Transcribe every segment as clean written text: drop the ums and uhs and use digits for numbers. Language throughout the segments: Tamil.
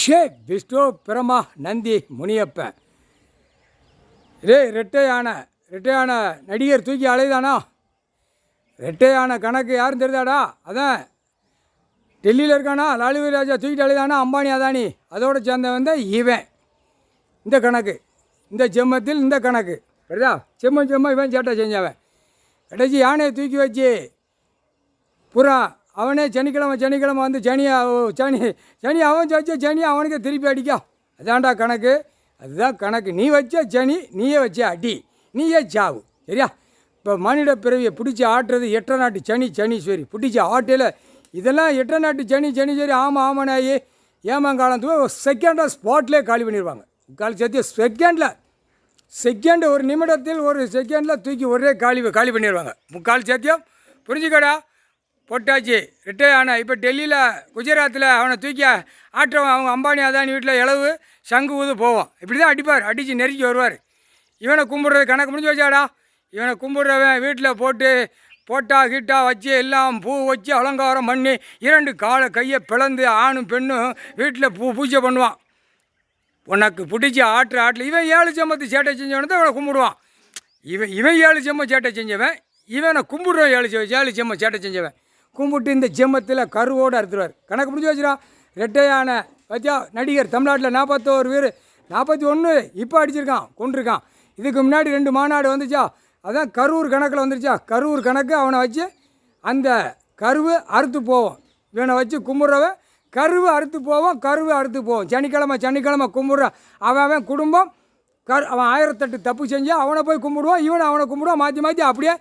ஷே விஷ்ணு பிரமா நந்தி முனியப்பன். ரெட்டையான நடிகர் தூக்கி அலைதானா? ரெட்டையான கணக்கு யாரும் தெரிதாடா? அதான் டெல்லியில் இருக்கானா லாலுவி ராஜா தூக்கிட்டு அலைதானா, அம்பானி அதானி அதோடு சேர்ந்த இவன். இந்த கணக்கு இந்த ஜெம்மத்தில் இந்த கணக்கு சரிதா? செம்ம இவன் சேட்டை செஞ்சவன். கடைசி யானையை தூக்கி வச்சு புறா அவனே சனிக்கிழமை வந்து சனி அவன் வச்ச சனி அவனுக்கு திருப்பி அடிக்கும். அதான்டா கணக்கு, அதுதான் கணக்கு. நீ வச்ச சனி நீயே வச்ச அடி, நீயே சாவு சரியா? இப்போ மானிட பிறவியை பிடிச்சி ஆட்டுறது எட்டை நாட்டு சனீஸ்வரி பிடிச்சி ஆட்டையில் இதெல்லாம் எட்டை நாட்டு சனீஸ்வரி. ஆமாண்ணாயி ஏமாங்காலத்துக்கு ஒரு செகண்டாக ஸ்பாட்லேயே காலி பண்ணிடுவாங்க. காலி சேர்த்து செகண்ட் ஒரு நிமிடத்தில் ஒரு செகண்டில் தூக்கி ஒரே காலி பண்ணிடுவாங்க. முக்கால் சத்தியம் புரிஞ்சுக்கடா. போட்டாச்சு ரிட்டையான. இப்போ டெல்லியில் குஜராத்தில் அவனை தூக்கி ஆட்டுறவன் அவங்க அம்பானி அதானி வீட்டில் இளவு சங்கு ஊது போவோம். இப்படி தான் அடிப்பார், அடித்து நெருக்கி வருவார். இவனை கும்பிட்றது கணக்கு முடிஞ்சு வச்சாடா. இவனை கும்பிட்றவன் வீட்டில் போட்டா வச்சு எல்லாம் பூ வச்சு அலங்காரம் பண்ணி 2 காலை கையை பிளந்து ஆணும் பெண்ணும் வீட்டில் பூஜை பண்ணுவான். உனக்கு பிடிச்சி ஆட்டில் இவன் 7 செம்மத்து சேட்டை செஞ்சவனை தான் இவனை கும்பிடுவான். இவன் 7 செம்ம சேட்டை செஞ்சவன், இவனை கும்பிடுவான் 7 செம்ம சேட்டை செஞ்சவன். கும்பிட்டு இந்த ஜெம்மத்தில் கருவோடு அறுத்துருவார். கணக்கு முடிஞ்சு வச்சுருவான். ரெட்டையான வச்சா நடிகர் தமிழ்நாட்டில் 41 பேர் 41 இப்போ அடிச்சிருக்கான், கொண்டிருக்கான். இதுக்கு முன்னாடி 2 மாநாடு வந்துச்சா, அதான் கரூர் கணக்கில் வந்துருச்சா. கரூர் கணக்கு அவனை வச்சு அந்த கருவு அறுத்து போவோம். இவனை வச்சு கும்பிட்றவன் கருவு அறுத்து போவோம். சனிக்கிழமை கும்பிட்ற அவன் குடும்பம் அவன் 1008 தப்பு செஞ்சால் அவனை போய் கும்பிடுவான், இவனை அவனை கும்பிடுவான். மாற்றி அப்படியே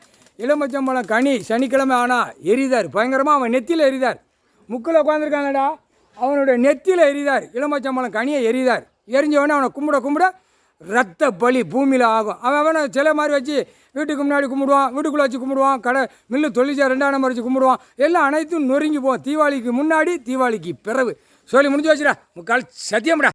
எலுமிச்சம்பழம் கனி சனிக்கிழமை ஆனால் எரிதார் பயங்கரமாக. அவன் நெத்தியில் எரிதார். முக்கில் உட்காந்துருக்காங்கடா, அவனுடைய நெத்தியில் எரிதார். எலுமிச்சம்பழம் கனியை எரிதார். எரிஞ்சவொடனே அவனை கும்பிட ரத்த பலி பூமியில் ஆகும். அவனை சிலை மாதிரி வச்சு வீட்டுக்கு முன்னாடி கும்பிடுவான், வீட்டுக்குள்ளே வச்சு கும்பிடுவான், கடை மில்லு தொழிற்சா 2ஆம் நம்பர் வச்சு கும்பிடுவான். எல்லாம் அனைத்தும் நொறுங்கி போவோம். தீபாவளிக்கு முன்னாடி தீபாவளிக்கு பிறகு சொல்லி முடிஞ்சு வச்சுடா. முக்கால் சத்தியம்டா.